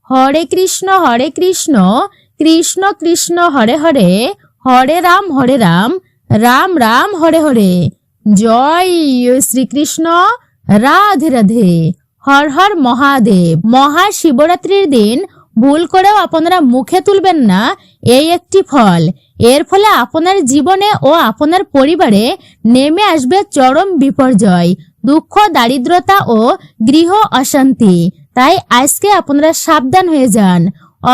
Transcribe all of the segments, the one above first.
হরে কৃষ্ণ কৃষ্ণ কৃষ্ণ হরে হরে, হরে রাম রাম রাম হরে হরে। জয় শ্রীকৃষ্ণ, রাধে রাধে। হর হর মহাদেব। মহাশিবরাত্রির দিন ভুল করেও আপনারা মুখে তুলবেন না এই একটি ফল। এর ফলে আপনার জীবনে ও আপনার পরিবারে নেমে আসবে চরম বিপর্যয়, দুঃখ, দারিদ্রতা ও গৃহ অশান্তি। তাই আজকে আপনারা সাবধান হয়ে যান।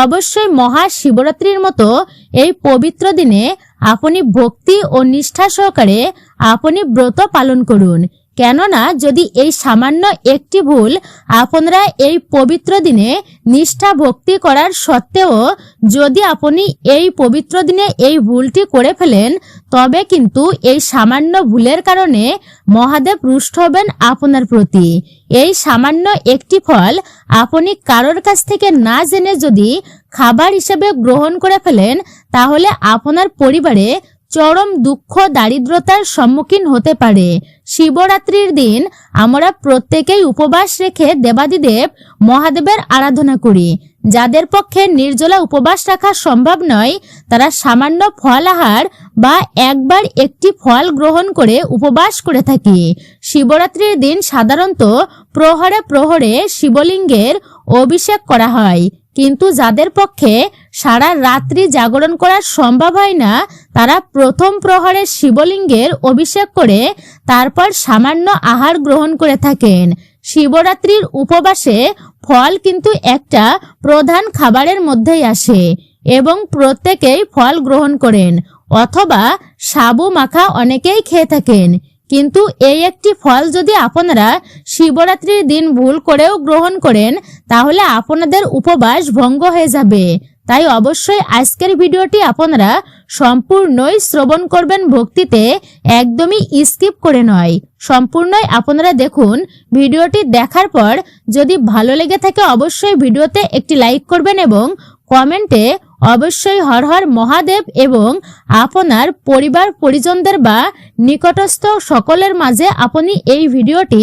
অবশ্যই মহাশিবরাত্রির মতো এই পবিত্র দিনে আপনি ভক্তি ও নিষ্ঠা সহকারে আপনি ব্রত পালন করুন। কেননা যদি এই সামান্য একটি ভুল আপনারা এই পবিত্র দিনে নিষ্ঠা ভক্তি করার সত্ত্বেও যদি আপনি এই পবিত্র দিনে এই ভুলটি করে ফেলেন, তবে কিন্তু এই সামান্য ভুলের কারণে মহাদেব রুষ্ট হবেন আপনার প্রতি। এই সামান্য একটি ফল আপনি কারোর কাছ থেকে না জেনে যদি খাবার হিসেবে গ্রহণ করে ফেলেন, তাহলে আপনার পরিবারে চরম দুঃখ দারিদ্রতার সম্মুখীন হতে পারে। শিবরাত্রির দিন আমরা প্রত্যেকেই উপবাস রেখে দেবাদিদেব মহাদেবের আরাধনা করি। যাদের পক্ষে নির্জলা উপবাস রাখা সম্ভব নয়, তারা সামান্য ফল আহার বা একবার একটি ফল গ্রহণ করে উপবাস করে থাকি। শিবরাত্রির দিন সাধারণত প্রহরে প্রহরে শিবলিঙ্গের অভিষেক করা হয়, কিন্তু যাদের পক্ষে সারা রাত্রি জাগরণ করা সম্ভব হয় না, তারা প্রথম প্রহরে শিবলিঙ্গের অভিষেক করে তারপর সামান্য আহার গ্রহণ করে থাকেন। শিবরাত্রির উপবাসে ফল কিন্তু একটা প্রধান খাবারের মধ্যেই আসে এবং প্রত্যেকেই ফল গ্রহণ করেন, অথবা সাবু মাখা অনেকেই খেয়ে থাকেন। কিন্তু এই একটি ফল যদি আপনারা শিবরাত্রির দিন ভুল করেও গ্রহণ করেন, তাহলে আপনাদের উপবাস ভঙ্গ হয়ে যাবে। তাই অবশ্যই আজকের ভিডিওটি আপনারা সম্পূর্ণই শ্রবণ করবেন ভক্তিতে, একদমই স্কিপ করে নয়। সম্পূর্ণই আপনারা দেখুন। ভিডিওটি দেখার পর যদি ভালো লেগে থাকে অবশ্যই ভিডিওতে একটি লাইক করবেন এবং কমেন্টে অবশ্যই হর হর মহাদেব এবং আপনার পরিবার পরিজনদের বা নিকটস্থ সকলের মাঝে আপনি এই ভিডিওটি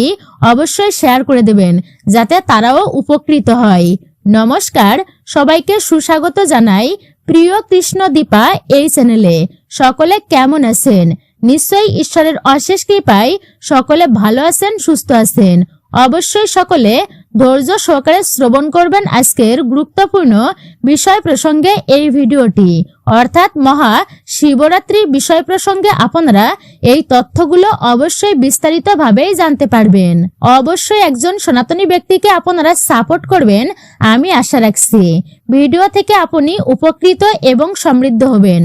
অবশ্যই শেয়ার করে দেবেন, যাতে তারাও উপকৃত হয়। নমস্কার, সবাইকে সুস্বাগত জানাই প্রিয় কৃষ্ণ দীপা এই চ্যানেলে। সকলে কেমন আছেন? নিশ্চয়ই ঈশ্বরের অশেষ কৃপায় সকলে ভালো আছেন, সুস্থ আছেন। অবশ্যই সকলে ধৈর্য সহকারে শ্রবণ করবেন আজকের গুরুত্বপূর্ণ বিষয় প্রসঙ্গে এই ভিডিওটি, অর্থাৎ মহা শিবরাত্রি বিষয় প্রসঙ্গে আপনারা এই তথ্যগুলো অবশ্যই বিস্তারিতভাবেই জানতে পারবেন। অবশ্যই একজন সনাতনী ব্যক্তিকে আপনারা সাপোর্ট করবেন, আমি আশা রাখছি। ভিডিও থেকে আপনি উপকৃত এবং সমৃদ্ধ হবেন।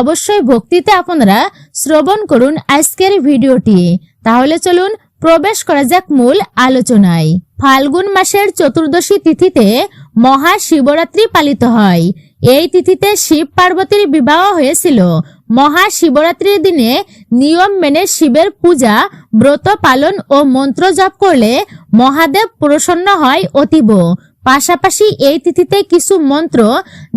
অবশ্যই ভক্তিতে আপনারা শ্রবণ করুন আজকের ভিডিওটি। তাহলে চলুন প্রবেশ করা যাক মূল আলোচনায়। ফাল্গুন মাসের চতুর্দশী তিথিতে মহাশিবরাত্রি পালিত হয়। এই তিথিতে শিব পার্বতীর বিবাহ হয়েছিল। মহাশিবরাত্রির দিনে নিয়ম মেনে শিবের পূজা, ব্রত পালন ও মন্ত্র জপ করলে মহাদেব প্রসন্ন হয় অতীব। পাশাপাশি এই তিথিতে কিছু মন্ত্র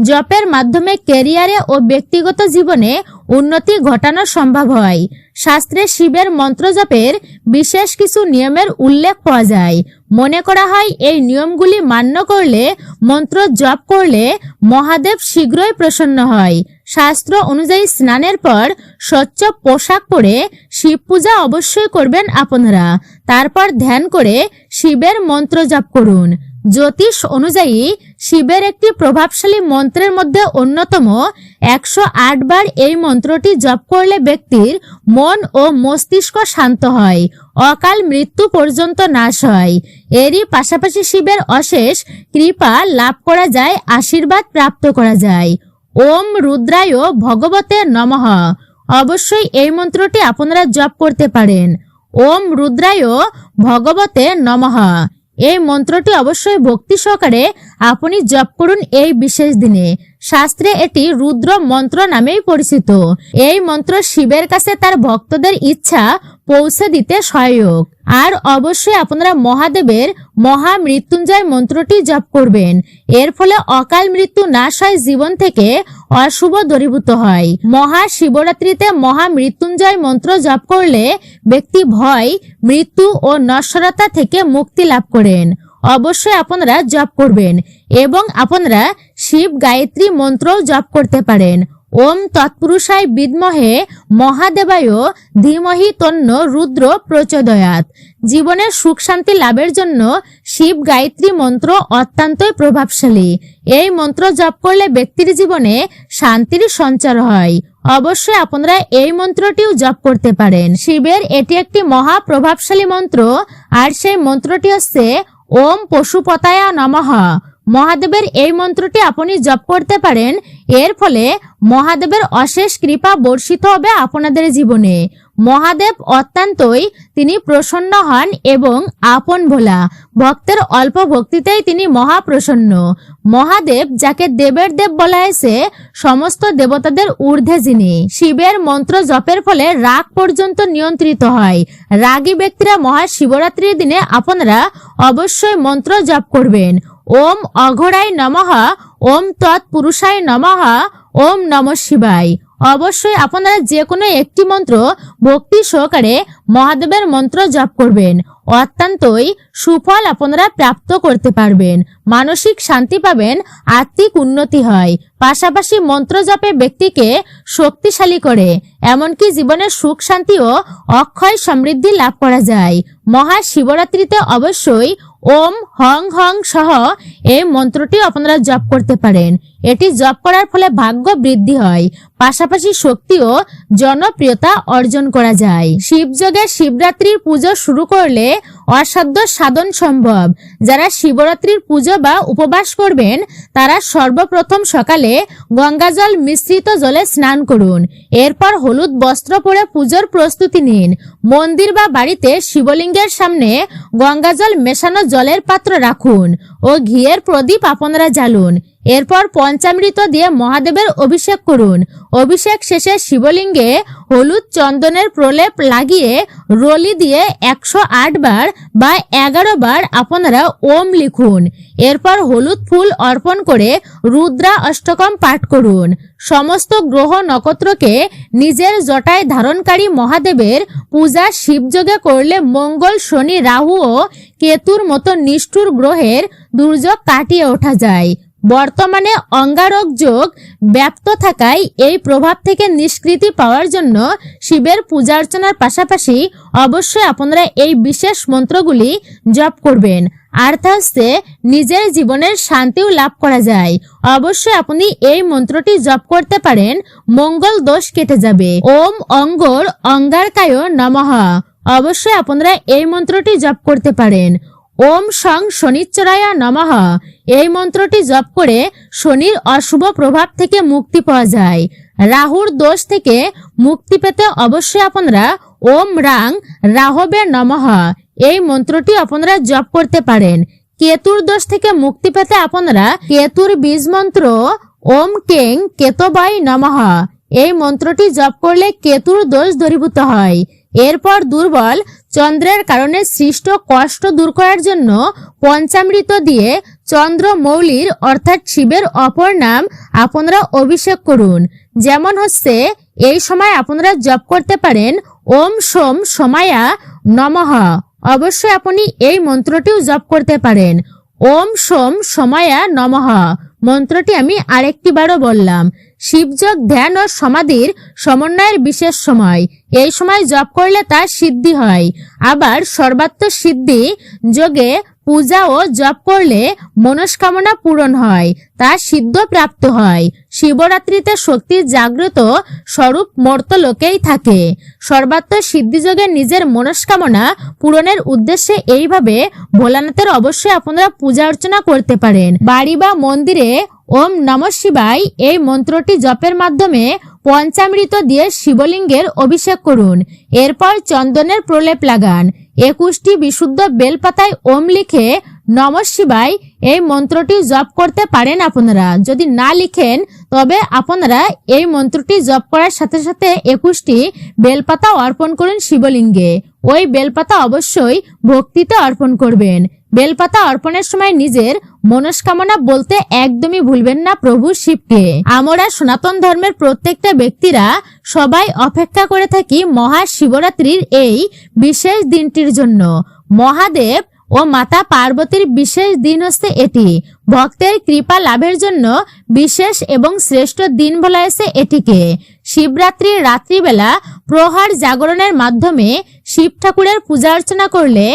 জপের মাধ্যমে ক্যারিয়ারে ও ব্যক্তিগত জীবনে উন্নতি ঘটানো সম্ভব হয়। শাস্ত্রে শিবের মন্ত্র জপের বিশেষ কিছু নিয়মের উল্লেখ পাওয়া যায়। মনে করা হয় এই নিয়মগুলি মান্য করলে, মন্ত্র জপ করলে মহাদেব শীঘ্রই প্রসন্ন হয়। শাস্ত্র অনুযায়ী স্নানের পর স্বচ্ছ পোশাক পরে শিব পূজা অবশ্যই করবেন আপনারা। তারপর ধ্যান করে শিবের মন্ত্র জপ করুন। জ্যোতিষ অনুযায়ী শিবের একটি প্রভাবশালী মন্ত্রের মধ্যে অন্যতম 108 বার এই মন্ত্রটি জপ করলে ব্যক্তির মন ও মস্তিষ্ক শান্ত হয়, অকাল মৃত্যু পর্যন্ত নাশ হয়। এরই পাশাপাশি শিবের অশেষ কৃপা লাভ করা যায়, আশীর্বাদ প্রাপ্ত করা যায়। ওম রুদ্রায় ভগবতে নমঃ। অবশ্যই এই মন্ত্রটি আপনারা জপ করতে পারেন। ওম রুদ্রায় ভগবতে নমঃ। এই মন্ত্রটি অবশ্যই ভক্তি সহকারে আপনি জপ করুন এই বিশেষ দিনে। শাস্ত্রে এটি রুদ্র মন্ত্র নামেই পরিচিত। এই মন্ত্র শিবের কাছে তার ভক্তদের ইচ্ছা পৌঁছে দিতে সহায়ক। আর অবশ্যই আপনারা মহাদেবের মহামৃত্যুঞ্জয় মন্ত্রটি জপ করবেন। এর ফলে অকাল মৃত্যু নাশ হয়, জীবন থেকে অশুভ দূরীভূত হয়। মহাশিবরাত্রিতে মহামৃত্যুঞ্জয় মন্ত্র জপ করলে ব্যক্তি ভয়, মৃত্যু ও নশ্বরতা থেকে মুক্তি লাভ করেন। অবশ্যই আপনারা জপ করবেন এবং আপনারা শিব গায়ত্রী মন্ত্রও জপ করতে পারেন। ওম তৎপুরুষায় বিদ্মহে মহাদেবায় ধীমহি তন্ন রুদ্র প্রচোদয়াৎ। জীবনের সুখ শান্তি লাভের জন্য শিব গায়ত্রী মন্ত্র অত্যন্তই প্রভাবশালী। এই মন্ত্র জপ করলে ব্যক্তির জীবনে শান্তির সঞ্চার হয়। অবশ্যই আপনারা এই মন্ত্রটিও জপ করতে পারেন। শিবের এটি একটি মহা প্রভাবশালী মন্ত্র, আর সেই মন্ত্রটি হচ্ছে ওম পশুপতায় নমঃ। মহাদেবের এই মন্ত্রটি আপনি জপ করতে পারেন, এর ফলে মহাদেবের অশেষ কৃপা বর্ষিত হবে আপনাদের জীবনে। মহাদেব অত্যন্তই তিনি প্রসন্ন হন এবং আপন ভোলা, ভক্তের অল্প ভক্তিতেই তিনি মহাপ্রসন্ন। মহাদেব যাকে দেবের দেব বলা হয়েছে, সমস্ত দেবতাদের ঊর্ধ্বে যিনি। শিবের মন্ত্র জপের ফলে রাগ পর্যন্ত নিয়ন্ত্রিত হয়। রাগী ব্যক্তিরা মহাশিবরাত্রির দিনে আপনারা অবশ্যই মন্ত্র জপ করবেন। ওম অঘোরায় নমঃ, ওম তৎপুরুষায় নমঃ, ওম নমঃ শিবায়। অবশ্যই আপনারা যে কোনো একটি মন্ত্র ভক্তি সহকারে মহাদেবের মন্ত্র জপ করবেন। অত্যন্তই সুফল আপনারা প্রাপ্ত করতে পারবেন, মানসিক শান্তি পাবেন, আত্মিক উন্নতি হয়। পাশাপাশি মন্ত্র জপে ব্যক্তিকে শক্তিশালী করে, এমনকি জীবনের সুখ শান্তি ও অক্ষয় সমৃদ্ধি লাভ করা যায়। মহাশিবরাত্রিতে অবশ্যই ওম হং হং সহ এই মন্ত্রটি আপনারা জপ করতে পারেন। এটি জপ করার ফলে ভাগ্য বৃদ্ধি হয়, পাশাপাশি শক্তি ও জনপ্রিয়তা অর্জন করা যায়। শিবযোগে শিবরাত্রির পুজো শুরু করলে অসাধ্য সাধন সম্ভব। যারা শিবরাত্রির পুজো বা উপবাস করবেন, তারা সর্বপ্রথম সকালে গঙ্গাজল মিশ্রিত জলে স্নান করুন। এরপর হলুদ বস্ত্র পরে পুজোর প্রস্তুতি নিন। মন্দির বা বাড়িতে শিবলিঙ্গের সামনে গঙ্গাজল মেশানো জলের পাত্র রাখুন ও ঘিয়ের প্রদীপ আপনারা জ্বালুন। এরপর পঞ্চামৃত দিয়ে মহাদেবের অভিষেক করুন। অভিষেক শেষে শিবলিঙ্গে হলুদ চন্দনের প্রলেপ লাগিয়ে রলি দিয়ে 108 বার বা 11 বার আপনারা ওম লিখুন। এরপর হলুদ ফুল অর্পণ করে রুদ্রা অষ্টকম পাঠ করুন। সমস্ত গ্রহ নক্ষত্রকে নিজের জটায় ধারণকারী মহাদেবের পূজা শিবযোগে করলে মঙ্গল, শনি, রাহু ও কেতুর মতো নিষ্ঠুর গ্রহের দুর্যোগ কাটিয়ে ওঠা যায়। বর্তমানে অঙ্গারক যোগ ব্যাপ্ত থাকায় এই প্রভাব থেকে নিষ্কৃতি পাওয়ার জন্য শিবের পূজা অর্চনার পাশাপাশি অবশ্যই আপনারা এই বিশেষ মন্ত্রগুলি জপ করবেন। আর তা হচ্ছে নিজের জীবনের শান্তিও লাভ করা যায়। অবশ্যই আপনি এই মন্ত্রটি জপ করতে পারেন, মঙ্গল দোষ কেটে যাবে। ওম অঙ্গর অঙ্গারকায় নমঃ। অবশ্যই আপনারা এই মন্ত্রটি জপ করতে পারেন। ওম সং শনিশ্চরায় নমঃ। এই মন্ত্রটি জপ করে শনির অশুভ প্রভাব থেকে মুক্তি পাওয়া যায়। রাহুর দোষ থেকে মুক্তি পেতে অবশ্যই আপনারা ওম রাং রাহবে নমঃ এই মন্ত্রটি আপনারা জপ করতে পারেন। কেতুর দোষ থেকে মুক্তি পেতে আপনারা কেতুর বীজ মন্ত্র ওম কেং কেতবায় নমঃ এই মন্ত্রটি জপ করলে কেতুর দোষ দূরীভূত হয়। এরপর দুর্বল চন্দ্রের কারণে সৃষ্ট কষ্ট দূর করার জন্য পঞ্চামৃত দিয়ে চন্দ্রমৌলির অর্থাৎ শিবের অপর নাম আপনারা অভিষেক করুন। যেমন হচ্ছে এই সময় আপনারা জপ করতে পারেন ওম সোম সোমায়া নমঃ। অবশ্যই আপনি এই মন্ত্রটিও জপ করতে পারেন। ওম সোম সোমায়া নমঃ মন্ত্রটি আমি আরেকটি বারও বললাম। শিবযোগ ধ্যান ও সমাধির সমন্বয়ের বিশেষ সময়। এই সময় জপ করলে তার সিদ্ধি হয়। আবার সর্বাত্ম সিদ্ধি যোগে পূজা ও জপ করলে মনস্কামনা পূরণ হয়, তা সিদ্ধ প্রাপ্ত হয়। শিবরাত্রিতে শক্তির জাগ্রত স্বরূপ মর্তলোকেই থাকে। সর্বাত্ম সিদ্ধিযোগে নিজের মনস্কামনা পূরণের উদ্দেশ্যে এইভাবে ভোলানাথের অবশ্যই আপনারা পূজা অর্চনা করতে পারেন। বাড়ি বা মন্দিরে ওম নমঃ শিবায় এই মন্ত্রটি জপের মাধ্যমে পঞ্চামৃত দিয়ে শিবলিঙ্গের অভিষেক করুন। এরপর চন্দনের প্রলেপ লাগান। 21টি বিশুদ্ধ বেলপাতায় ওম লিখে নমঃ শিবায় এই মন্ত্রটি জপ করতে পারেন। আপনারা যদি না লিখেন তবে আপনারা এই মন্ত্রটি জপ করার সাথে সাথে 21টি বেলপাতা অর্পণ করুন শিবলিঙ্গে। ওই বেলপাতা অবশ্যই ভক্তিতে অর্পণ করবেন। বেলপাতা অর্পণের সময় নিজের মনস্কামনা বলতে একদমই ভুলবেন না প্রভু শিবকে। আমরা সনাতন ধর্মের প্রত্যেকটা ব্যক্তিরা সবাই অপেক্ষা করে থাকি মহাশিবরাত্রির এই বিশেষ দিনটির জন্য। মহাদেব ও মাতা পার্বতীর বিশেষ দিন হচ্ছে এটি। ভক্তের কৃপা লাভের জন্য বিশেষ এবং শ্রেষ্ঠ দিন বলা হয়েছে এটিকে। শিবরাত্রির রাত্রিবেলা প্রহার জাগরণের মাধ্যমে শিব ঠাকুরের পূজা অর্চনা করলে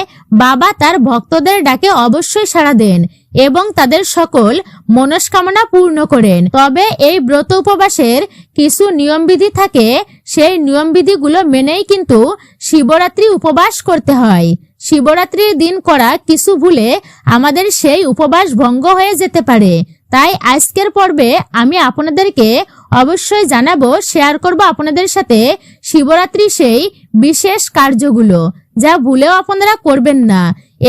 বাবা তার ভক্তদের ডাকে অবশ্যই সাড়া দেন এবং তাদের সকল মনস্কামনা পূর্ণ করেন। তবে এই ব্রত উপবাসের কিছু নিয়মবিধি থাকে, সেই নিয়মবিধিগুলো মেনেই কিন্তু শিবরাত্রি উপবাস করতে হয়। শিবরাত্রির দিন করা কিছু ভুলে আমাদের সেই উপবাস ভঙ্গ হয়ে যেতে পারে। তাই আজকের পর্বে আমি আপনাদেরকে অবশ্যই জানাবো, শেয়ার করব আপনাদের সাথে শিবরাত্রি সেই বিশেষ কার্যগুলো যা ভুলেও আপনারা করবেন না,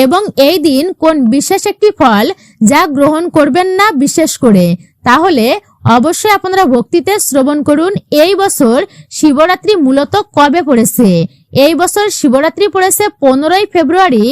এবং এই দিন কোন বিশেষ একটি ফল যা গ্রহণ করবেন না বিশেষ করে। তাহলে অবশ্যই আপনারা ভক্তিতে শ্রবণ করুন। এই বছর শিবরাত্রি মূলত কবে পড়েছে? এই বছর শিবরাত্রি পড়েছে 15ই ফেব্রুয়ারি।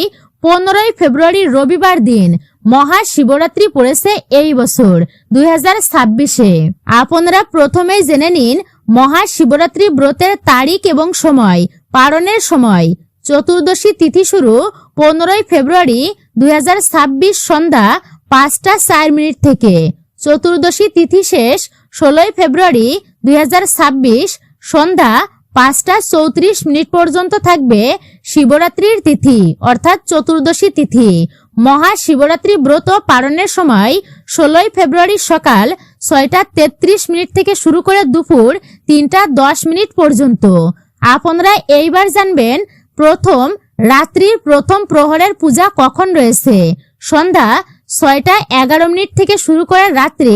15ই ফেব্রুয়ারি রবিবার দিন মহাশিবরাত্রি পড়েছে এই বছর 2026-এ। আপনারা প্রথমেই জেনে নিন মহাশিবরাত্রি ব্রতের তারিখ এবং সময়। পালনের সময় চতুর্দশী তিথি শুরু 15ই ফেব্রুয়ারি 2026 সন্ধ্যা 5টা 4 মিনিট থেকে। চতুর্দশী তিথি শেষ 16ই ফেব্রুয়ারি 2026 সন্ধ্যা 5টা 34 মিনিট পর্যন্ত থাকবে শিবরাত্রির তিথি অর্থাৎ চতুর্দশী তিথি। মহাশিবরাত্রি ব্রত পালনের সময় 16ই ফেব্রুয়ারি সকাল 6টা 33 মিনিট থেকে শুরু করে দুপুর 3টা 10 মিনিট পর্যন্ত। আপনারা এইবার জানবেন রাত্রির প্রথম প্রহরের পূজা কখন রয়েছে। সন্ধ্যা 6টা 11 মিনিট থেকে শুরু করে রাত্রি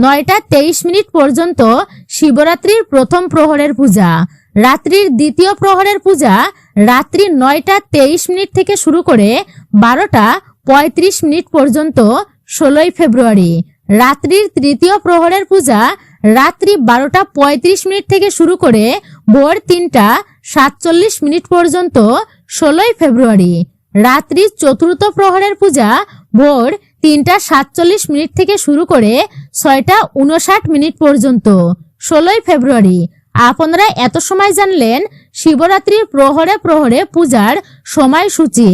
9টা 23 মিনিট পর্যন্ত শিবরাত্রির প্রথম প্রহরের পূজা। রাত্রির দ্বিতীয় প্রহরের পূজা রাত্রি 9টা 23 মিনিট থেকে শুরু করে 12টা 35 মিনিট পর্যন্ত 16ই ফেব্রুয়ারি। রাত্রির তৃতীয় প্রহরের পূজা রাত্রি 12টা 35 মিনিট থেকে শুরু করে ভোর 3টা 47 মিনিট পর্যন্ত 16ই ফেব্রুয়ারি। রাত্রি চতুর্থ প্রহরের পূজা ভোর 3টা 47 মিনিট থেকে শুরু করে 6টা 59 মিনিট পর্যন্ত 16ই ফেব্রুয়ারি। আপনারা এত সময় জানলেন শিবরাত্রির প্রহরে প্রহরে পূজার সময়সূচি।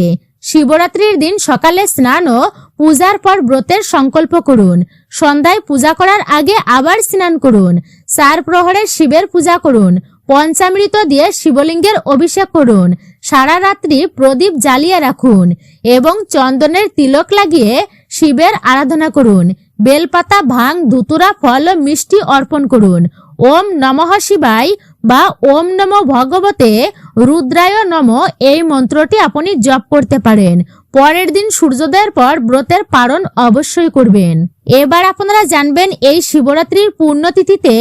শিবরাত্রির দিন সকালে স্নান ও পূজার পর ব্রতের সংকল্প করুন। সন্ধ্যায় পূজা করার আগে আবার স্নান করুন। 4 প্রহরে শিবের পূজা করুন। পঞ্চামৃত দিয়ে শিবলিঙ্গের অভিষেক করুন। সারা রাত্রি প্রদীপ জ্বালিয়ে রাখুন এবং চন্দনের তিলক লাগিয়ে শিবের আরাধনা করুন। বেলপাতা, ভাং, ধুতুরা, ফল ও মিষ্টি অর্পণ করুন। ওম নমঃ শিবায় বা ওম নমো ভগবতে রুদ্রায় নমঃ এই মন্ত্রটি আপনি জপ করতে পারেন। পরের দিন সূর্যোদয়ের পর ব্রতের পালন অবশ্যই করবেন। এবার আপনারা জানবেন এই শিবরাত্রির পূর্ণতিথিতে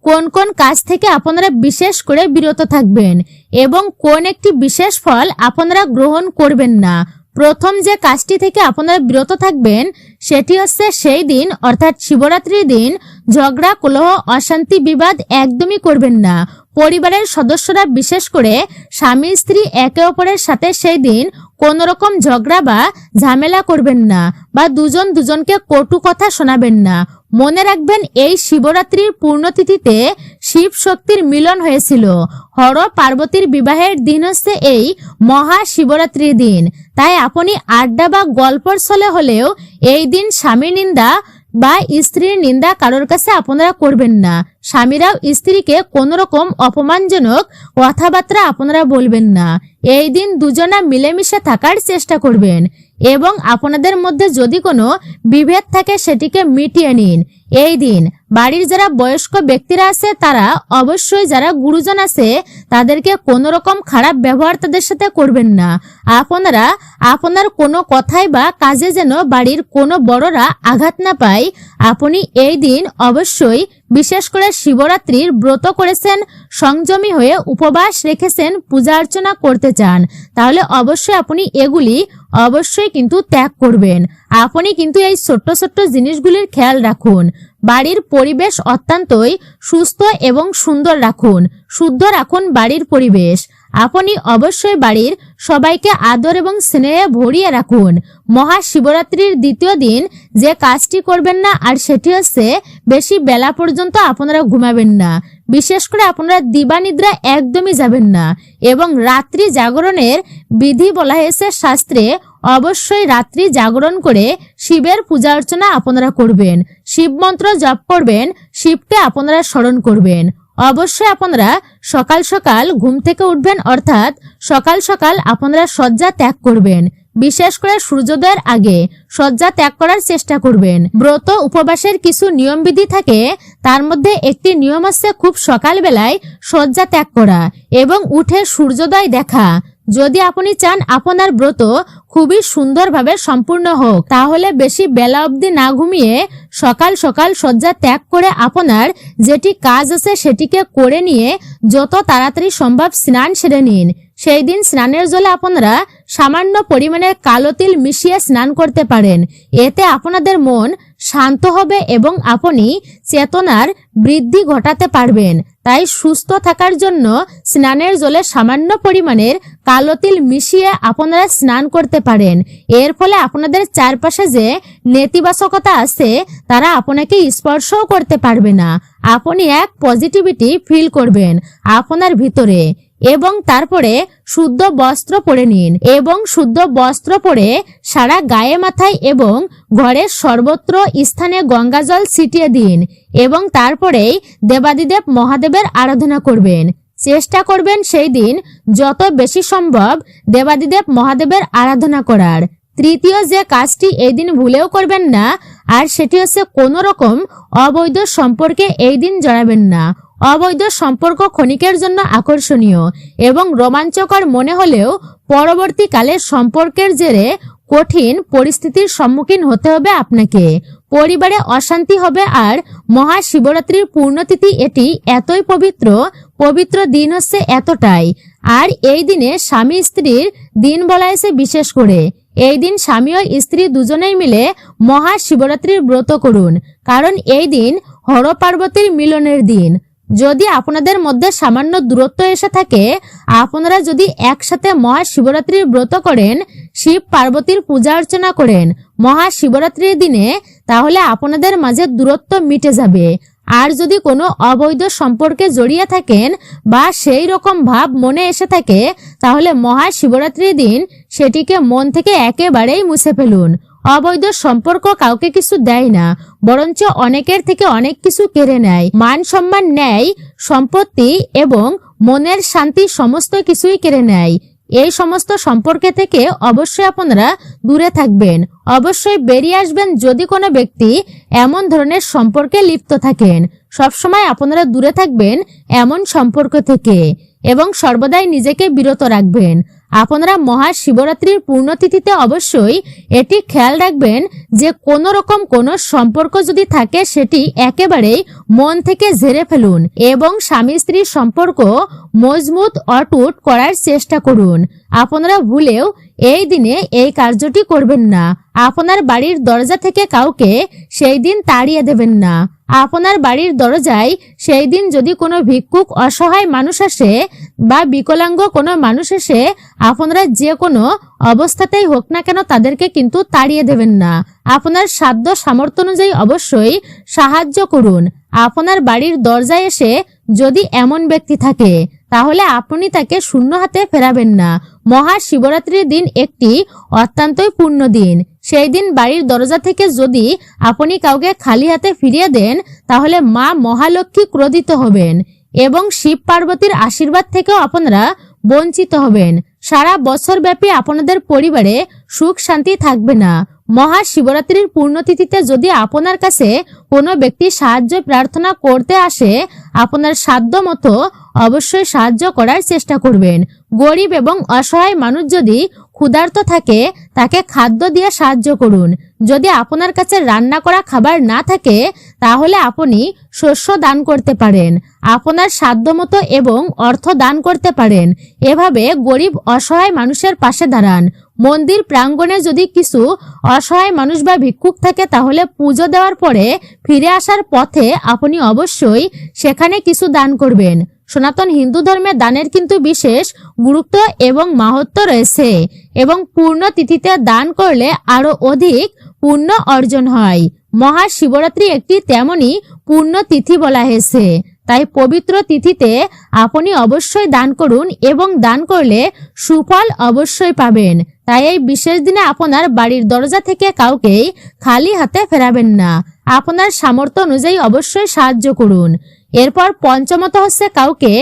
কোন কোন কাজ থেকে আপনারা বিশেষ করে বিরত থাকবেন এবং কোন একটি বিশেষ ফল আপনারা গ্রহণ করবেন না। প্রথম যে কাজটি থেকে আপনারা বিরত থাকবেন সেটি হচ্ছে সেই দিন অর্থাৎ শিবরাত্রির দিন ঝগড়া, কলহ, অশান্তি, বিবাদ একদমই করবেন না। পরিবারের সদস্যরা বিশেষ করে স্বামী স্ত্রী একে অপরের সাথে সেই দিন কোন রকম ঝগড়া বা ঝামেলা করবেন না বা দুজন দুজনকে কটু কথা শোনাবেন না। মনে রাখবেন এই শিবরাত্রির পূর্ণতিথিতে শিব শক্তির মিলন হয়েছিল। হর পার্বতীর বিবাহের দিন হচ্ছে এই মহাশিবরাত্রির দিন। তাই আপনি আড্ডা বা গল্পর ছলে হলেও এই দিন স্বামীর নিন্দা বা স্ত্রীর নিন্দা কারোর কাছে আপনারা করবেন না। স্বামীরাও স্ত্রীকে কোন রকম অপমানজনক কথাবার্তা আপনারা বলবেন না। এই দিন দুজনা মিলেমিশে থাকার চেষ্টা করবেন এবং আপনাদের মধ্যে যদি কোনো বিভেদ থাকে সেটিকে মিটিয়ে নিন। এই দিন বাড়ির যারা বয়স্ক ব্যক্তিরা আছে তারা অবশ্যই, যারা গুরুজন আছে তাদেরকে কোনো রকম খারাপ ব্যবহার তাদের সাথে করবেন না। আপনারা আপনার কোনো কথাই বা কাজে যেন বাড়ির কোনো বড়রা আঘাত না পায়। আপনি এই দিন অবশ্যই বিশেষ করে শিবরাত্রির ব্রত করেছেন, সংযমী হয়ে উপবাস রেখেছেন, পূজা অর্চনা করতে চান, তাহলে অবশ্যই আপনি এগুলি অবশ্যই কিন্তু ত্যাগ করবেন। আপনি কিন্তু এই ছোট্ট ছোট্ট জিনিসগুলির খেয়াল রাখুন। বাড়ির পরিবেশ অত্যন্তই সুস্থ এবং সুন্দর রাখুন, শুদ্ধ রাখুন বাড়ির পরিবেশ। আপনি অবশ্যই বাড়ির সবাইকে আদর এবং স্নেহে ভরিয়ে রাখুন। মহাশিবরাত্রির দ্বিতীয় দিন যে কাজটি করবেন না আর সেটি হচ্ছে বেশি বেলা পর্যন্ত আপনারা ঘুমাবেন না। বিশেষ করে আপনারা দিবানিদ্রা একদমই যাবেন না এবং রাত্রি জাগরণের বিধি বলা হয়েছে শাস্ত্রে অবশ্যই রাত্রি জাগরণ করে শিবের পূজা অর্চনা আপনারা করবেন, শিব মন্ত্র জপ করবেন, শিবকে আপনারা স্মরণ করবেন। অবশ্যই আপনারা সকাল সকাল ঘুম থেকে উঠবেন, অর্থাৎ সকাল সকাল আপনারা শয্যা ত্যাগ করবেন। বিশেষ করে সূর্যোদয়ের আগে শয্যা ত্যাগ করার চেষ্টা করবেন। ব্রত উপবাসের কিছু নিয়মবিধি থাকে, তার মধ্যে একটি নিয়ম আছে খুব সকালবেলায় শয্যা ত্যাগ করা এবং উঠে সূর্যোদয় দেখা। যদি আপনি চান আপনার ব্রত খুবই সুন্দরভাবে সম্পূর্ণ হোক, তাহলে বেশি বেলা অবধি না ঘুমিয়ে সকাল সকাল শয্যা ত্যাগ করে আপনার যেটি কাজ আছে সেটিকে করে নিয়ে যত তাড়াতাড়ি সম্ভব স্নান সেরে নিন। সেই দিন স্নানের জলে আপনারা সামান্য পরিমাণের কালো তিল মিশিয়ে স্নান করতে পারেন। এতে আপনাদের মন শান্ত হবে এবং আপনি চেতনার বৃদ্ধি ঘটাতে পারবেন। তাই সুস্থ থাকার জন্য স্নানের জলে সামান্য পরিমাণের কালো তিল মিশিয়ে আপনারা স্নান করতে পারেন। এর ফলে আপনাদের চারপাশে যে নেতিবাচকতা আছে তারা আপনাকে স্পর্শও করতে পারবে না। আপনি এক পজিটিভিটি ফিল করবেন আপনার ভিতরে। এবং তারপরে শুদ্ধ বস্ত্র পরে নিন এবং শুদ্ধ বস্ত্র পরে সারা গায়ে মাথায় এবং ঘরের সর্বত্র স্থানে গঙ্গাজল ছিটিয়ে দিন এবং তারপরেই দেবাদিদেব মহাদেবের আরাধনা করবেন। চেষ্টা করবেন সেই দিন যত বেশি সম্ভব দেবাদিদেব মহাদেবের আরাধনা করার। তৃতীয় যে কাজটি এই দিন ভুলেও করবেন না, আর সেটি হচ্ছে কোনো রকম অবৈধ সম্পর্কে এই দিন জড়াবেন না। অবৈধ সম্পর্ক ক্ষণিকের জন্য আকর্ষণীয় এবং রোমাঞ্চকর মনে হলেও পরবর্তীকালে সম্পর্কের জেরে কঠিন পরিস্থিতির সম্মুখীন হতে হবে আপনাকে। পরিবারে অশান্তি হবে। আর মহাশিবরাত্রির পূর্ণতিথি এটি এতই পবিত্র দিন হচ্ছে এতটাই। আর এই দিনে স্বামী স্ত্রীর দিন বলা হয়েছে বিশেষ করে। এই দিন স্বামী ও স্ত্রী দুজনেই মিলে মহাশিবরাত্রির ব্রত করুন, কারণ এই দিন হর পার্বতীর মিলনের দিন। যদি আপনাদের মধ্যে সামান্য দূরত্ব এসে থাকে, আপনারা যদি একসাথে মহাশিবরাত্রির ব্রত করেন, শিব পার্বতীর পূজা অর্চনা করেন মহাশিবরাত্রির দিনে, তাহলে আপনাদের মাঝে দূরত্ব মিটে যাবে। আর যদি কোনো অবৈধ সম্পর্কে জড়িয়ে থাকেন বা সেই রকম ভাব মনে এসে থাকে, তাহলে মহাশিবরাত্রির দিন সেটিকে মন থেকে একেবারেই মুছে ফেলুন। অবৈধ সম্পর্ক কাউকে কিছু দেয় না, বরঞ্চ অনেকের থেকে অনেক কিছু কেড়ে নেয়। মান সম্মান নেয়, সম্পত্তি এবং মনের শান্তি সমস্ত কিছুই কেড়ে নেয়। এই সমস্ত সম্পর্কে থেকে অবশ্যই আপনারা দূরে থাকবেন। অবশ্যই বেরিয়ে আসবেন যদি কোনো ব্যক্তি এমন ধরনের সম্পর্কে লিপ্ত থাকেন। সবসময় আপনারা দূরে থাকবেন এমন সম্পর্ক থেকে এবং সর্বদাই নিজেকে বিরত রাখবেন। আপনারা মহাশিবরাত্রির পূর্ণতিথিতে অবশ্যই এটি খেয়াল রাখবেন যে কোনো রকম কোনো সম্পর্ক যদি থাকে সেটি একেবারেই মন থেকে ঝেড়ে ফেলুন এবং স্বামী স্ত্রীর সম্পর্ক মজবুত অটুট করার চেষ্টা করুন। আপনারা ভুলেও এই দিনে এই কার্যটি করবেন না। আপনার বাড়ির দরজা থেকে কাউকে সেই দিন তাড়িয়ে দেবেন না। আপনার বাড়ির দরজায় সেই দিন যদি কোনো ভিক্ষুক অসহায় মানুষ আসে বা বিকলাঙ্গ কোনো মানুষ এসে, আপনারা যে কোনো অবস্থাতেই হোক না কেন তাদেরকে কিন্তু তাড়িয়ে দেবেন না। আপনার সাধ্য সামর্থ্য অনুযায়ী অবশ্যই সাহায্য করুন। আপনার বাড়ির দরজায় এসে যদি এমন ব্যক্তি থাকে, তাহলে আপনি তাকে শূন্য হাতে ফেরাবেন না। মহাশিবরাত্রির দিন একটি অত্যন্তই পূর্ণ দিন। সেই দিন বাড়ির দরজা থেকে যদি আপনি কাউকে খালি হাতে ফিরিয়ে দেন, তাহলে মা মহালক্ষ্মী ক্রোধিত হবেন এবং শিব পার্বতীর আশীর্বাদ থেকেও আপনারা বঞ্চিত হবেন। সারা বছর ব্যাপী আপনাদের পরিবারে সুখ শান্তি থাকবে না। মহাশিবরাত্রির পূর্ণতিথিতে যদি আপনার কাছে কোনো ব্যক্তি সাহায্য প্রার্থনা করতে আসে, আপনার সাধ্য মতো অবশ্যই সাহায্য করার চেষ্টা করবেন। গরিব এবং অসহায় মানুষ যদি ক্ষুধার্ত থাকে, তাকে খাদ্য দিয়ে সাহায্য করুন। যদি আপনার কাছে রান্না করা খাবার না থাকে, তাহলে আপনি শস্য দান করতে পারেন। আপনার সাধ্যমতো এবং অর্থ দান করতে পারেন। এভাবে গরিব অসহায় মানুষের পাশে দাঁড়ান। মন্দির প্রাঙ্গণে যদি কিছু অসহায় মানুষ বা ভিক্ষুক থাকে, তাহলে পুজো দেওয়ার পরে ফিরে আসার পথে আপনি অবশ্যই সেখানে কিছু দান করবেন। সনাতন হিন্দু ধর্মে দানের কিন্তু বিশেষ গুরুত্ব এবং মাহাত্ম্য রয়েছে এবং পূর্ণ তিথিতে দান করলে আরো অধিক পুণ্য অর্জন হয়। মহাশিবরাত্রি একটি তেমনই পূর্ণ তিথি বলা হয়েছে। তাই পবিত্র তিথিতে আপনি অবশ্যই দান করুন এবং দান করলে সুফল অবশ্যই পাবেন। তাই এই বিশেষ দিনে আপনার বাড়ির দরজা থেকে কাউকে খালি হাতে ফেরাবেন না। আপনার সামর্থ্য অনুযায়ী অবশ্যই সাহায্য করুন। এরপর পঞ্চমত হচ্ছে কাউকে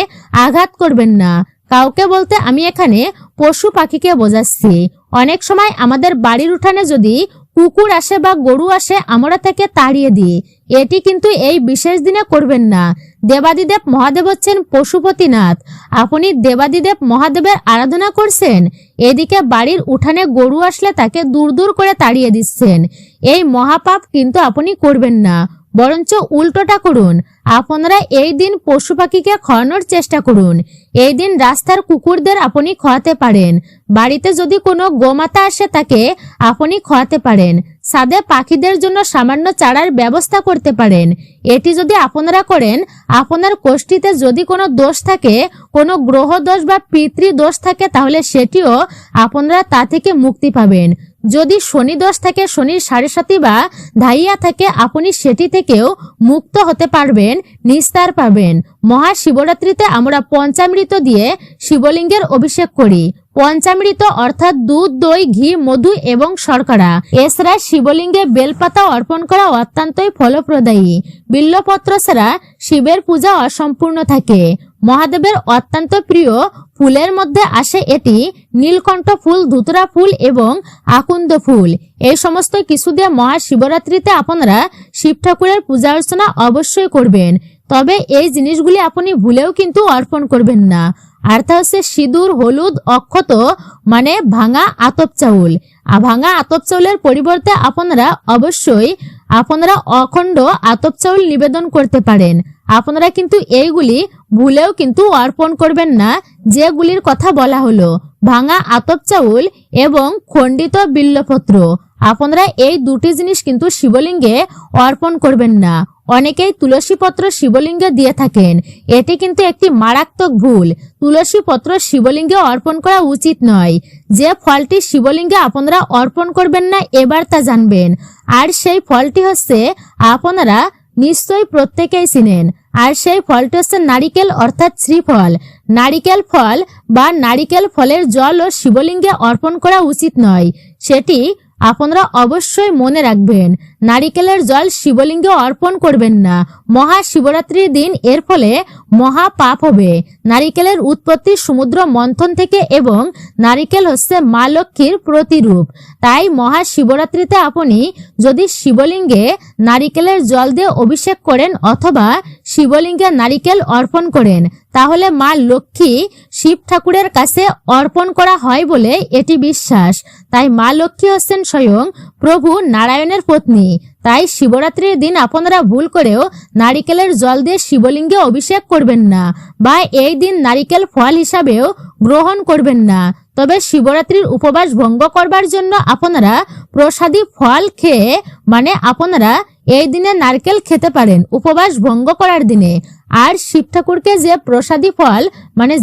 আঘাত করবেন না। কাউকে বলতে আমি এখানে পশু পাখিকে বোঝাচ্ছি। অনেক সময় আমাদের বাড়ির উঠানে যদি কুকুর আসে বা গরু আসে, আমরা তাকে তাড়িয়ে দিই। এটি কিন্তু এই বিশেষ দিনে করবেন না। দেবাদিদেব মহাদেব হচ্ছেন পশুপতিনাথ। আপনি দেবাদিদেব মহাদেবের আরাধনা করছেন, এদিকে বাড়ির উঠানে গরু আসলে তাকে দূর দূর করে তাড়িয়ে দিচ্ছেন। এই মহাপাপ কিন্তু আপনি করবেন না, বরঞ্চ উল্টোটা করুন। আপনারা এই দিন পশু পাখিকে খাওয়ানোর চেষ্টা করুন। এই দিন রাস্তার কুকুরদের আপনি খাওয়াতে পারেন। বাড়িতে যদি কোনো গোমাতা আসে তাকে আপনি খাওয়াতে পারেন। ছাদে পাখিদের জন্য সামান্য চারার ব্যবস্থা করতে পারেন। এটি যদি আপনারা করেন, আপনার কোষ্ঠীতে যদি কোনো দোষ থাকে, কোনো গ্রহ দোষ বা পিতৃদোষ থাকে, তাহলে সেটিও আপনারা তা থেকে মুক্তি পাবেন। যদি শনি দোষ থাকে, শনির সাড়ে সাথী বা ধাইয়া থাকে, আপনি সেটি থেকেও মুক্ত হতে পারবেন, নিস্তার পাবেন। মহাশিবরাত্রিতে আমরা পঞ্চামৃত দিয়ে শিবলিঙ্গের অভিষেক করি। পঞ্চামৃত অর্থাৎ দুধ, দই, ঘি, মধু এবং শর্করা। এছাড়া শিবলিঙ্গে বেলপাতা অর্পণ করা অত্যন্তই ফলপ্রদায়ী। বিল্লপত্র ছাড়া শিবের পূজা অসম্পূর্ণ থাকে। মহাদেবের অত্যন্ত প্রিয় ফুলের মধ্যে আসে এটি নীলকণ্ঠ ফুল, ধুতরা ফুল এবং আকুন্দ ফুল। এই সমস্ত কিছু দিয়ে মহাশিবরাত্রিতে আপনারা শিব ঠাকুরের পূজা অর্চনা অবশ্যই করবেন। তবে এই জিনিসগুলি আপনি ভুলেও কিন্তু অর্পণ করবেন না। আর তা হচ্ছে সিঁদুর, হলুদ, অক্ষত মানে ভাঙা আতপ চাউল। ভাঙা আতপ চাউলের পরিবর্তে আপনারা অবশ্যই অখণ্ড আতপ চাউল নিবেদন করতে পারেন। আপনারা কিন্তু এইগুলি ভুলেও কিন্তু অর্পণ করবেন না, যেগুলির কথা বলা হলো ভাঙা আতপ চাউল এবং খণ্ডিত বিল্লপত্র। আপনারা এই দুটি জিনিস কিন্তু শিবলিঙ্গে অর্পণ করবেন না। অনেকেই তুলসী পত্র শিবলিঙ্গে দিয়ে থাকেন, এটি কিন্তু একটি মারাত্মক ভুল। তুলসী পত্র শিবলিঙ্গে অর্পণ করা উচিত নয়। যে ফলটি শিবলিঙ্গে আপনারা অর্পণ করবেন না, এবার তা জানবেন। আর সেই ফলটি হচ্ছে, আপনারা নিশ্চয়ই প্রত্যেকেই চিনেন, আর সেই ফলটি হচ্ছে নারিকেল অর্থাৎ শ্রীফল। নারিকেল ফল বা নারিকেল ফলের জল ও শিবলিঙ্গে অর্পণ করা উচিত নয়, সেটি আপনারা অবশ্যই মনে রাখবেন। নারিকেলের জল শিবলিঙ্গে অর্পণ করবেন না মহাশিবরাত্রির দিন, এর ফলে মহা পাপ হবে। নারিকেলের উৎপত্তি সমুদ্র মন্থন থেকে এবং নারিকেল হচ্ছে মা লক্ষ্মীর প্রতিরূপ। তাই মহাশিবরাত্রিতে আপনি যদি শিবলিঙ্গে নারিকেলের জল দিয়ে অভিষেক করেন অথবা শিবলিঙ্গে নারিকেল অর্পণ করেন, তাহলে মা লক্ষ্মী শিব ঠাকুরের কাছে অর্পণ করা হয় বলে এটি বিশ্বাস। তাই মা লক্ষ্মী হচ্ছেন স্বয়ং প্রভু নারায়ণের পত্নী। তাই শিবরাত্রির দিন আপনারা ভুল করেও নারিকেলের জল দিয়ে শিবলিঙ্গে অভিষেক করবেন না, বা এই দিন নারিকেল ফল হিসাবেও গ্রহণ করবেন না। তবে শিবরাত্রির উপবাস ভঙ্গ করবার জন্য আপনারা প্রসাদী ফল খেয়ে আপনারা এই দিনে নারকেল খেতে পারেন উপবাস ভঙ্গ করার দিনে। আর শিব ঠাকুরকে যে প্রসাদী ফল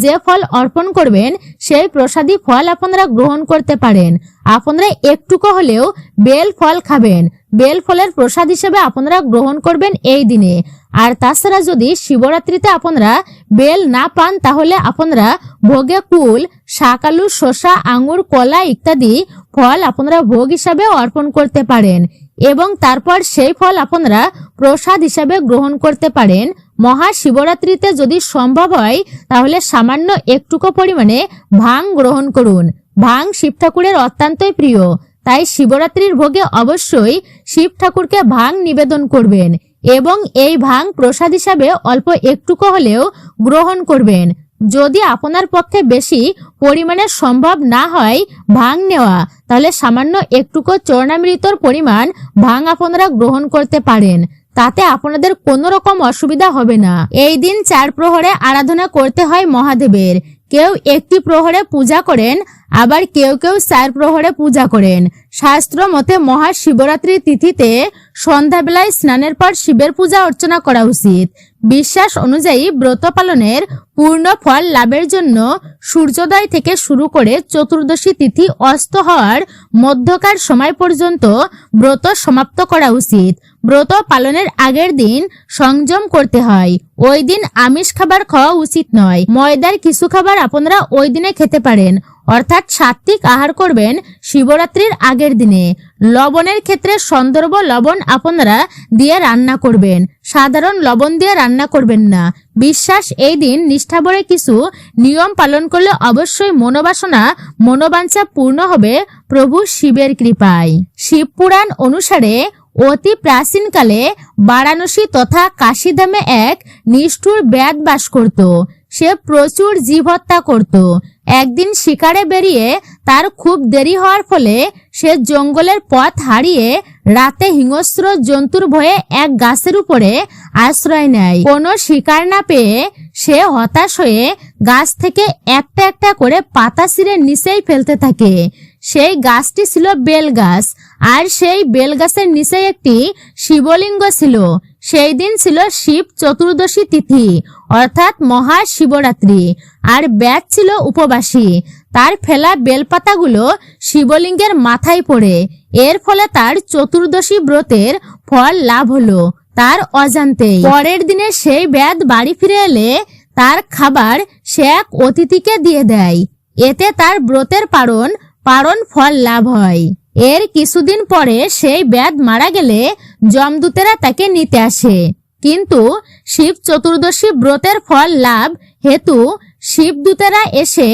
যে ফল অর্পণ করবেন, সেই প্রসাদী ফল আপনারা গ্রহণ করতে পারেন। আপনারা একটুকু হলেও বেল ফল খাবেন, বেল ফলের প্রসাদ হিসেবে আপনারা গ্রহণ করবেন এই দিনে। আর তাছাড়া যদি শিবরাত্রিতে আপনারা বেল না পান, তাহলে আপনারা ভোগে কুল, শাকালু, শসা, আঙ্গুর, কলা ইত্যাদি ফল আপনারা ভোগ হিসাবে অর্পণ করতে পারেন এবং তারপর সেই ফল আপনারা প্রসাদ হিসাবে গ্রহণ করতে পারেন। মহাশিবরাত্রিতে যদি সম্ভব হয় তাহলে সামান্য একটুকু পরিমাণে ভাং গ্রহণ করুন। ভাং শিব ঠাকুরের অত্যন্তই প্রিয়, তাই শিবরাত্রির ভোগে অবশ্যই শিব ঠাকুরকে ভাং নিবেদন করবেন এবং এই ভাং প্রসাদ হিসাবে অল্প একটুকু হলেও গ্রহণ করবেন। যদি আপনার পক্ষে বেশি পরিমাণে সম্ভব না হয় ভাং নেওয়া, তাহলে সামান্য একটুকু চরণামৃতর পরিমাণ ভাং আপনারা গ্রহণ করতে পারেন, তাতে আপনাদের কোনো রকম অসুবিধা হবে না। এই দিন 4 প্রহরে আরাধনা করতে হয় মহাদেবের। কেউ একটি প্রহরে পূজা করেন, আবার কেউ কেউ 4 প্রহরে পূজা করেন। শাস্ত্র মতে মহাশিবরাত্রির তিথিতে সন্ধ্যাবেলায় স্নানের পর শিবের পূজা অর্চনা করা উচিত। বিশ্বাস অনুযায়ী ব্রত পালনের পূর্ণ ফল লাভের জন্য সূর্যোদয় থেকে শুরু করে চতুর্দশী তিথি অস্ত হওয়ার মধ্যকার সময় পর্যন্ত ব্রত সমাপ্ত করা উচিত। ব্রত পালনের আগের দিন সংযম করতে হয়। ওই দিন আমিষ খাবার খাওয়া উচিত নয়। ময়দার কিছু খাবার আপনারা ওই দিনে খেতে পারেন, অর্থাৎ সাত্বিক আহার করবেন শিবরাত্রির আগের দিনে। লবণের ক্ষেত্রে সন্দর্ভ লবণ আপনারা দিয়ে রান্না করবেন, সাধারণ লবণ দিয়ে রান্না করবেন না। বিশ্বাস এই দিন নিষ্ঠাভরে কিছু নিয়ম পালন করলে অবশ্যই মনোবাঞ্ছা পূর্ণ হবে প্রভু শিবের কৃপায়। শিবপুরাণ অনুসারে অতি প্রাচীনকালে বারাণসী তথা কাশীধামে এক নিষ্ঠুর ব্যাধ বাস করত। সে প্রচুর জীব হত্যা করত। একদিন শিকারে বেরিয়ে তার খুব দেরি হওয়ার ফলে সে জঙ্গলের পথ হারিয়ে রাতে হিংস্র জন্তুর ভয়ে এক গাছের উপরে আশ্রয় নেয়। কোনো শিকার না পেয়ে সে হতাশ হয়ে গাছ থেকে একটা একটা করে পাতা ছিঁড়ে নিচেই ফেলতে থাকে। সেই গাছটি ছিল বেল গাছ, আর সেই বেল গাছের নিচে একটি শিবলিঙ্গ ছিল। সেই দিন ছিল শিব চতুর্দশী তিথি অর্থাৎ মহাশিবরাত্রি, আর ব্যাধ ছিল উপবাসী। তার ফেলা বেলপাতাগুলো শিবলিঙ্গের মাথায় পড়ে। এর ফলে তার চতুর্দশী ব্রতের ফল লাভ হলো তার অজান্তেই। পরের দিনে সেই ব্যাধ বাড়ি ফিরে এলে তার খাবার সে এক অতিথিকে দিয়ে দেয়। এতে তার ব্রতের পারণ ফল লাভ হয়। এর কিছুদিন পরে সেই ব্যাধ মারা গেলে যমদূতেরা তাকে নিতে আসে, কিন্তু শিব চতুর্দশী ব্রতের ফল লাভ হেতু শিবদূতেরা এসে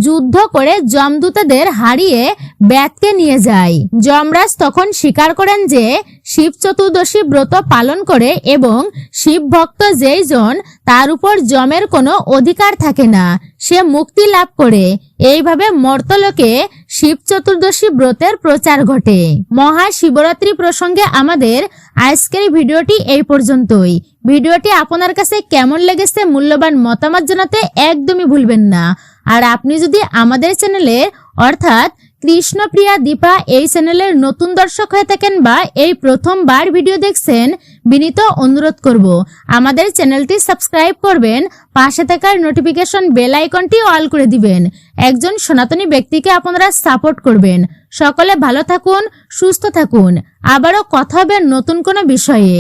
যুদ্ধ করে যমদূতদের হারিয়ে ব্যাধকে নিয়ে যায়। যমরাজ তখন স্বীকার করেন যে শিব চতুর্দশী ব্রত পালন করে এবং শিব ভক্ত যেই জন তার উপর যমের কোনো অধিকার থাকে না, সে মুক্তি লাভ করে। এইভাবে মর্তলোকে শিব চতুর্দশী ব্রতের প্রচার ঘটে। মহাশিবরাত্রি প্রসঙ্গে আমাদের আজকের ভিডিওটি এই পর্যন্তই। ভিডিওটি আপনার কাছে কেমন লেগেছে মূল্যবান মতামত জানাতে একদমই ভুলবেন না। আর আপনি যদি আমাদের চ্যানেলে অর্থাৎ কৃষ্ণপ্রিয়া দীপা এই চ্যানেলের নতুন দর্শক হয়ে থাকেন বা এই প্রথমবার ভিডিও দেখছেন, বিনীত অনুরোধ করব আমাদের চ্যানেলটি সাবস্ক্রাইব করবেন, পাশে থাকার নোটিফিকেশন বেল আইকনটি অল করে দিবেন। একজন সনাতনী ব্যক্তিকে আপনারা সাপোর্ট করবেন। সকলে ভালো থাকুন, সুস্থ থাকুন। আবারও কথা হবে নতুন কোনো বিষয়ে।